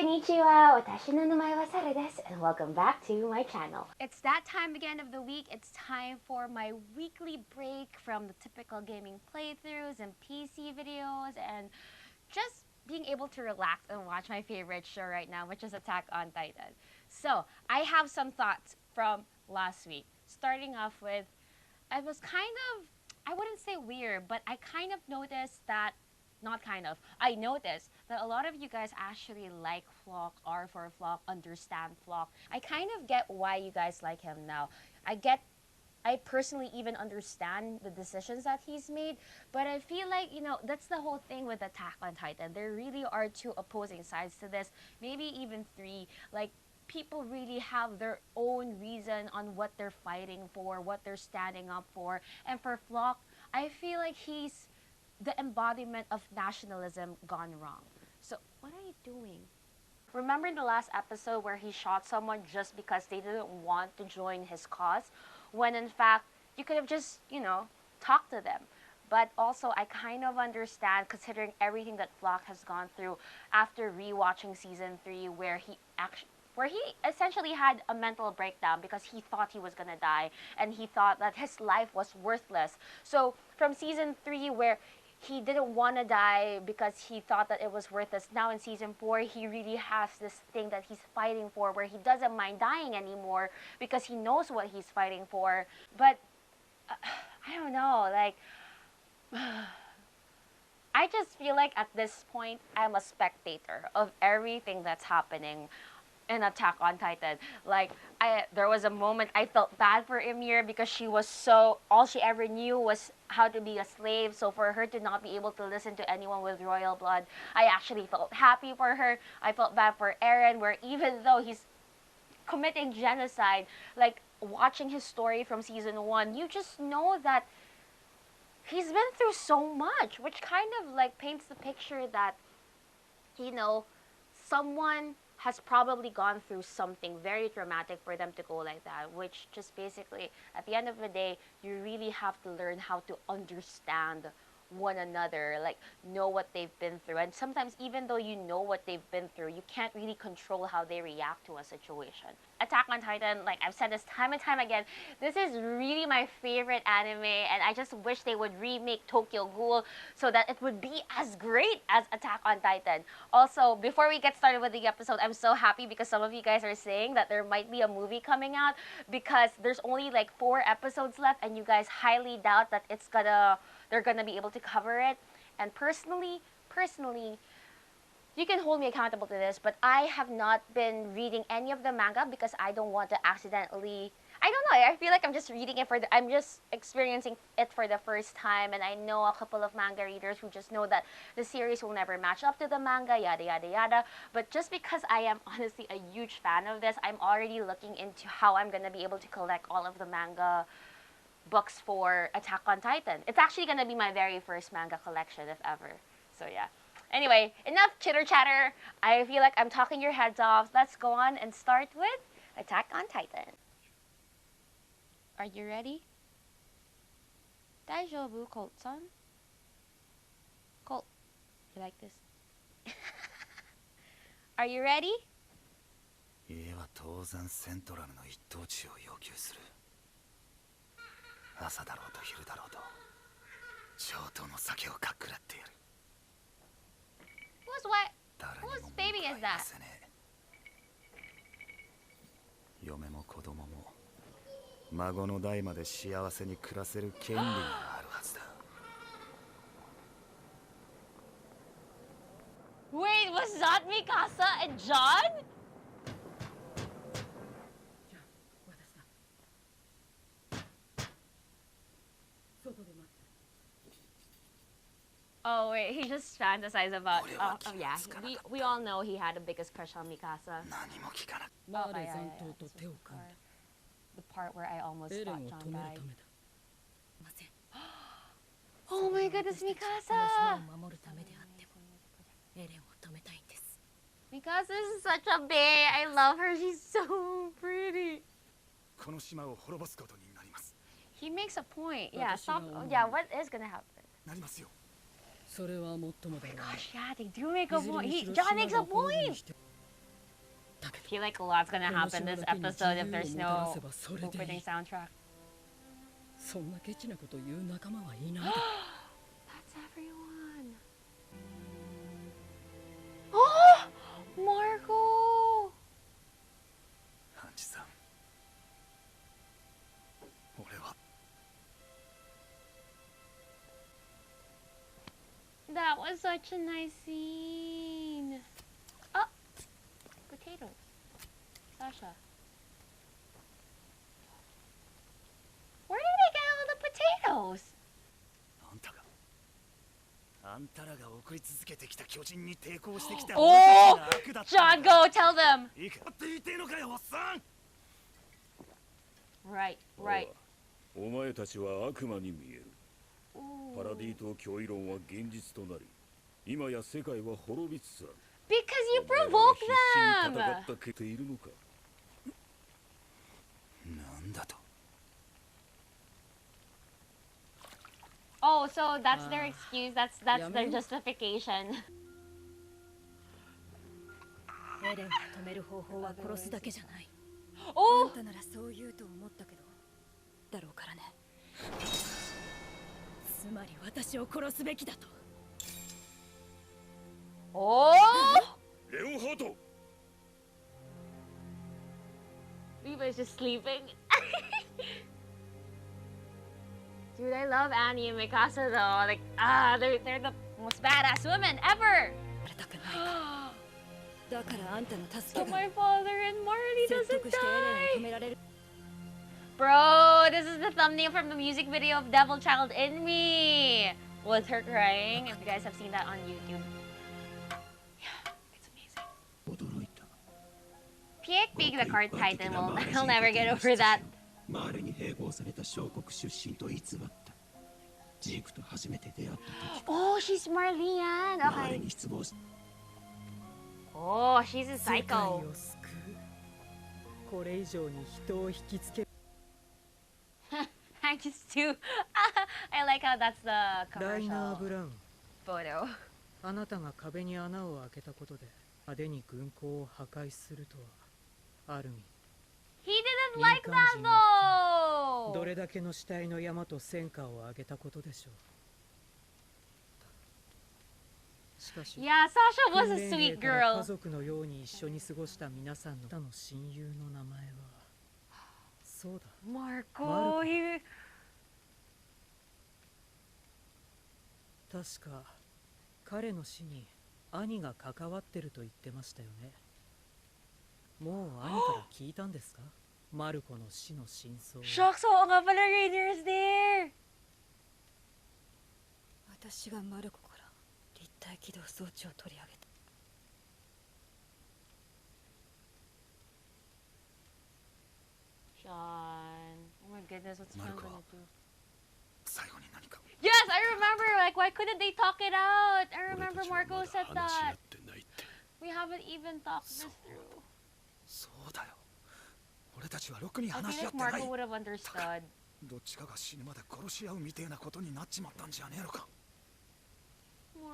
Konnichiwa, watashi no namae wa Sara desu, and welcome back to my channel. It's that time again of the week. It's time for my weekly break from the typical gaming playthroughs and PC videos and just being able to relax and watch my favorite show right now, which is Attack on Titan. So, I have some thoughts from last week. Starting off with, it was kind of, I wouldn't say weird, but I kind of noticed that I noticed that a lot of you guys actually like Flock, are for Flock, understand Flock. I kind of get why you guys like him now. I personally even understand the decisions that he's made, but I feel like, that's the whole thing with Attack on Titan. There really are two opposing sides to this, maybe even three. Like, people really have their own reason on what they're fighting for, what they're standing up for. And for Flock, I feel like he's the embodiment of nationalism gone wrong. So, what are you doing? Remember in the last episode where he shot someone just because they didn't want to join his cause? When in fact, you could have just, talked to them. But also, I kind of understand, considering everything that Flock has gone through after rewatching season 3, where he essentially had a mental breakdown because he thought he was gonna die and he thought that his life was worthless. So from season 3, where he didn't want to die because he thought that it was worthless, now in season 4, he really has this thing that he's fighting for where he doesn't mind dying anymore because he knows what he's fighting for. But I don't know, like, I just feel like at this point, I'm a spectator of everything that's happening in Attack on Titan. Like, there was a moment I felt bad for Ymir because all she ever knew was how to be a slave. So for her to not be able to listen to anyone with royal blood, I actually felt happy for her. I felt bad for Eren, where even though he's committing genocide, like, watching his story from season 1, you just know that he's been through so much, which kind of like paints the picture that, someone has probably gone through something very traumatic for them to go like that, which just basically, at the end of the day, you really have to learn how to understand one another, like, know what they've been through. And sometimes, even though you know what they've been through, you can't really control how they react to a situation. Attack on Titan, like I've said this time and time again, this is really my favorite anime, and I just wish they would remake Tokyo Ghoul so that it would be as great as Attack on Titan. Also, before we get started with the episode, I'm so happy because some of you guys are saying that there might be a movie coming out because there's only like 4 episodes left, and you guys highly doubt that they're gonna be able to cover it. And personally, you can hold me accountable to this, but I have not been reading any of the manga because I don't want to accidentally, I don't know, I feel like I'm just experiencing it for the first time, and I know a couple of manga readers who just know that the series will never match up to the manga, yada yada yada. But just because I am honestly a huge fan of this, I'm already looking into how I'm gonna be able to collect all of the manga books for Attack on Titan. It's actually gonna be my very first manga collection, if ever. So yeah. Anyway, enough chitter chatter. I feel like I'm talking your heads off. Let's go on and start with Attack on Titan. Are you ready? Daijoubu, Colt-san? Colt, you like this? Are you ready? 家は当然セントラルの一等地を要求する。朝だろうと昼だろうと上等の酒をかっくらってやる。Whose baby is that? 嫁も子供も孫の代まで幸せに暮らせる権利があるはずだ。Wait, was that Mikasa and John? Oh wait, he just fantasized about. Oh yeah, we all know he had the biggest crush on Mikasa. Oh, yeah. The part where I almost thought John died. Oh my goodness, Mikasa! Mikasa is such a bae. I love her. She's so pretty. He makes a point. Yeah, stop. Yeah, what is gonna happen? Oh my gosh, yeah, they do make a point. John makes a point! I feel like a lot's gonna happen this episode if there's no opening soundtrack. そんなケチなこと言う仲間はいない。 That's everyone. Oh, Marco. ハンジさん、俺は That was such a nice scene. Oh, potatoes. Sasha. Where did they get all the potatoes? あんたらが送り続けてきた巨人に抵抗してきた Oh, 俺たちが悪だった John, go tell them. いいかって言いてえのかよ、おっさん。 Right, right. お前たちは悪魔に見える。パラディ島脅威論は現実となり、今や世界は滅びつつある。 Because you お前ら provoked は必死に them. 戦ったけているのか。なんだと。 Oh, so that's their excuse. That's their justification. エレンが止める方法は殺すだけじゃない。あ Oh, んたならそう言うと思ったけど、だろうからね。つまり私を殺すべきだと。 oh. レオンハート。 Levi's just sleeping. Dude, I love Annie and Mikasa though. Like, they're the most badass women ever. れたくない。だからあんたの助 So け my が father and Marley 説 doesn't 得してエレンを止 die. められる。 Bro, this is the thumbnail from the music video of Devil Child in Me. Was her crying? If you guys have seen that on YouTube. Yeah, it's amazing. Piek being the card titan I'll never get over that. 周りに併合された小国出身と偽ったジークと初めて出会った時 Oh, she's Marlian. 周り Okay. に失望し Oh, she's a 世界 psycho. を救う。これ以上に人を引きつける。 I just do. I like how that's the ライナー・ commercial ブラウン、 photo. あなたが壁に穴を開けたことで派手に軍港を破壊するとは、ある意味 He didn't like that ど though. れだけの死体の山と戦果を上げたことでしょう。しかし、 Yeah, Sasha was 訓 a 練兵 sweet から家 girl. 族のように一緒に過ごした皆さんの親友の名前は、そうだ、 Marco, he. 確か彼の死に兄が関わってると言ってましたよね。もう兄から聞いたんですか？マルコの死の真相を。 Shucks, oo nga pala, Rainier's there. 私がマルコから立体起動装置を取り上げた。 Sean. Oh my goodness, what's Sean Marco. gonna do? 最後に何か。 Yes, I remember. Like, why couldn't they talk it out? I remember Marco said 話し合 that. ってないって。 We haven't even talked this through. そうだよ。俺たちはろくに I 話 feel し合っ like てない Marco。would have understood. どっちかが死ぬまで殺し合うみてえなことになっちまったんじゃねえのか。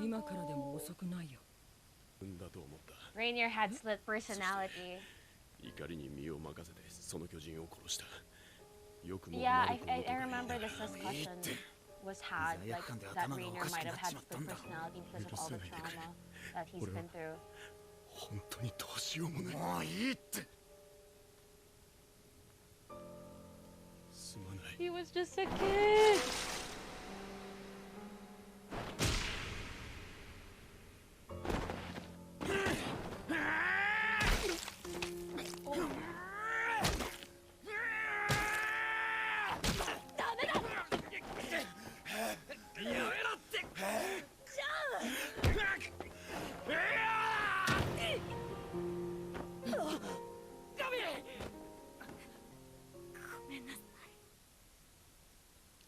今からでも遅くないよ。んだと思った。 Rainier had split personality. 怒りに身を任せてその巨人を殺した。よくも Yeah, マルコの I ことが remember 言え this ない discussion was had, like, that Rainier might have had split personality because of all the trauma that he's been through. 本当にどうしようもない。もういいって。すまない。 He was just a kid.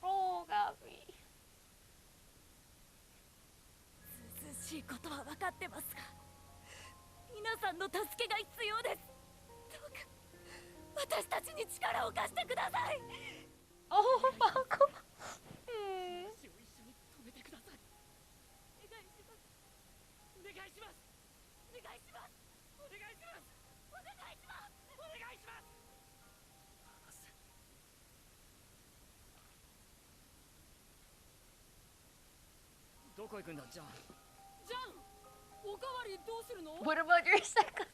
Oh, Gabi. 涼しいことは分かってますが、皆さんの助けが必要です。どうか私たちに力を貸してください。 Oh, Marco. 私を一緒に止めてください。お願いします。お願いします。お願いします。お願いします。お願いこ行くんだジャン。ジャン、おかわりどうするの？ What about your seconds?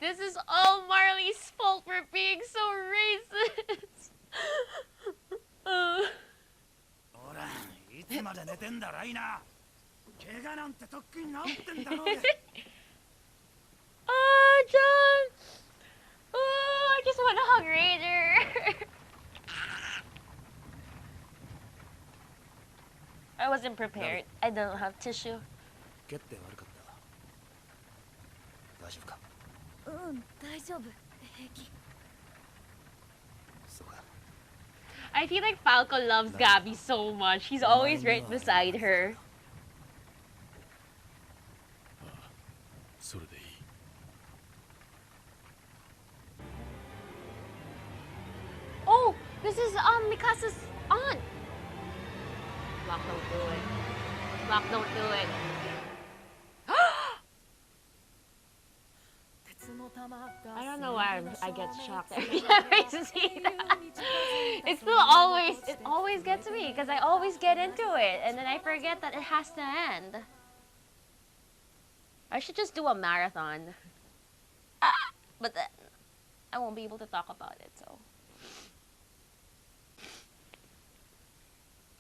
This is all Marley's fault for being so racist. ほら、いつまで寝てんだライナー。怪我なんてとっくに治ってんだろうが。Oh, John! Oh, I just want to hug Raider. I wasn't prepared. I don't have tissue. 蹴って悪かった。大丈夫か？うん、大丈夫。平気。そうか。I feel like Falco loves Gabi so much. He's always right beside her. それでいい。Oh, this is Mikasa's aunt. Lock, don't do it. Lock, don't do it. I don't know why I get shocked every time I see that. It always gets me because I always get into it and then I forget that it has to end. I should just do a marathon. But then I won't be able to talk about it, so.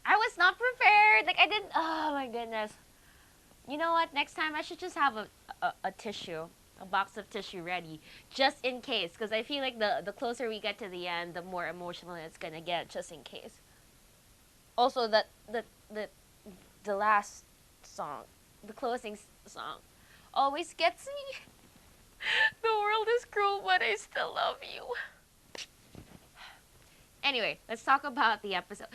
I was not prepared. Like I didn't. Oh my goodness. You know what? Next time I should just have a tissue, a box of tissue ready, just in case. Because I feel like the closer we get to the end, the more emotional it's gonna get, just in case. Also, the last song, the closing song, always gets me. The world is cruel, but I still love you. Anyway, let's talk about the episode.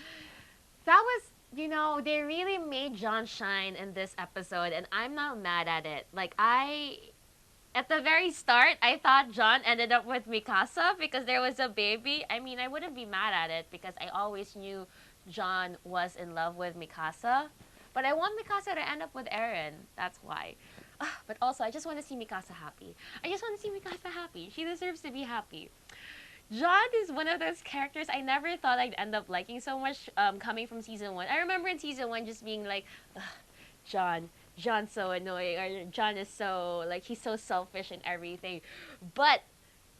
That was, you know, they really made John shine in this episode, and I'm not mad at it. Like, at the very start, I thought John ended up with Mikasa because there was a baby. I mean, I wouldn't be mad at it because I always knew John was in love with Mikasa. But I want Mikasa to end up with Eren. That's why. But also, I just want to see Mikasa happy. I just want to see Mikasa happy. She deserves to be happy. John is one of those characters I never thought I'd end up liking so much coming from season 1. I remember in season 1 just being like, John's so annoying, or John is so, like, he's so selfish and everything. But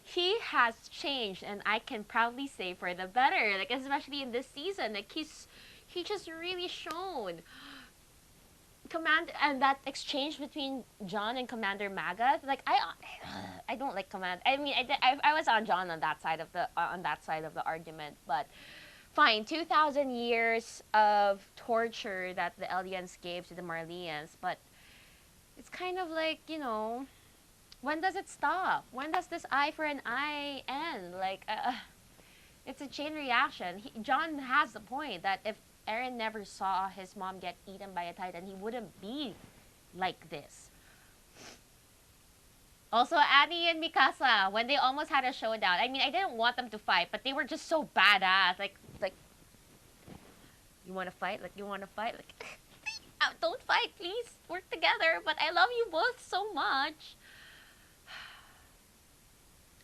he has changed, and I can proudly say for the better. Like, especially in this season, like, he just really shown. And that exchange between John and Commander Magath, like I don't like Commander. I mean, I was on John on that side of the argument, but fine. 2,000 years of torture that the Eldians gave to the Marleyans, but it's kind of like, you know, when does it stop? When does this eye for an eye end? Like, it's a chain reaction. John has the point that if Eren never saw his mom get eaten by a titan, he wouldn't be like this. Also, Annie and Mikasa, when they almost had a showdown. I mean, I didn't want them to fight, but they were just so badass. Like, you want to fight? Like, you want to fight? Like, don't fight, please. Work together. But I love you both so much.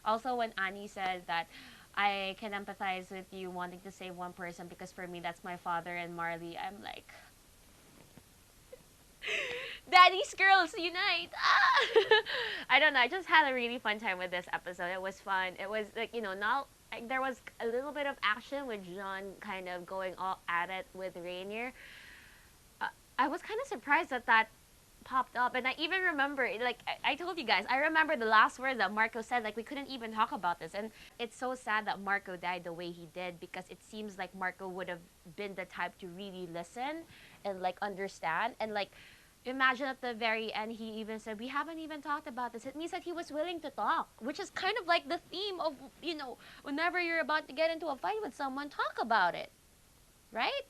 Also, when Annie said that I can empathize with you wanting to save one person because for me, that's my father and Marley. I'm like, Daddy's girls unite! Ah! I don't know. I just had a really fun time with this episode. It was fun. It was like, you know, there was a little bit of action with John kind of going all at it with Rainier. I was kind of surprised that popped up, and I even remember, like I told you guys, I remember the last word that Marco said, like we couldn't even talk about this, and it's so sad that Marco died the way he did, because it seems like Marco would have been the type to really listen and like understand, and like imagine at the very end he even said, we haven't even talked about this. It means that he was willing to talk, which is kind of like the theme of, you know, whenever you're about to get into a fight with someone, talk about it, right?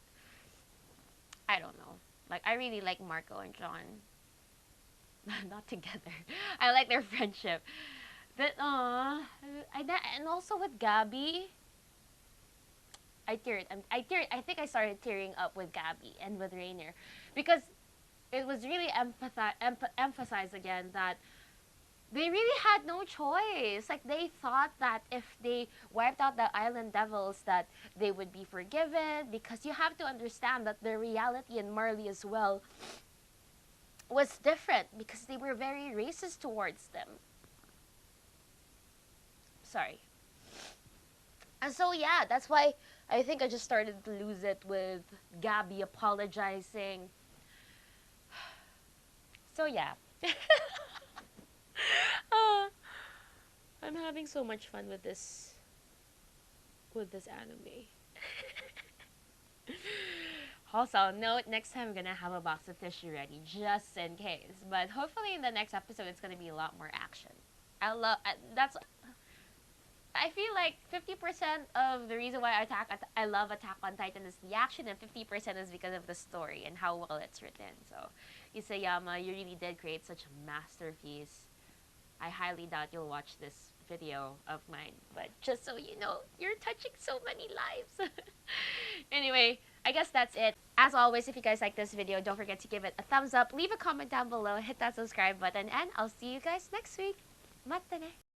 I don't know, like I really like Marco and John. Not together. I like their friendship. But and also with Gabi, I teared. I teared. I think I started tearing up with Gabi and with Rainier, because it was really emphasized again that they really had no choice. Like, they thought that if they wiped out the island devils, that they would be forgiven, because you have to understand that the reality in Marley as well was different, because they were very racist towards them. Sorry. And so yeah, that's why I think I just started to lose it with Gabi apologizing. So yeah. I'm having so much fun with this anime. Also, note, next time I'm gonna have a box of tissue ready, just in case. But hopefully in the next episode, it's gonna be a lot more action. I feel like 50% of the reason why I love Attack on Titan is the action, and 50% is because of the story and how well it's written. So, Isayama, you really did create such a masterpiece. I highly doubt you'll watch this video of mine, but just so you know, you're touching so many lives. Anyway, I guess that's it. As always, if you guys like this video, don't forget to give it a thumbs up, leave a comment down below, hit that subscribe button, and I'll see you guys next week. Mata ne!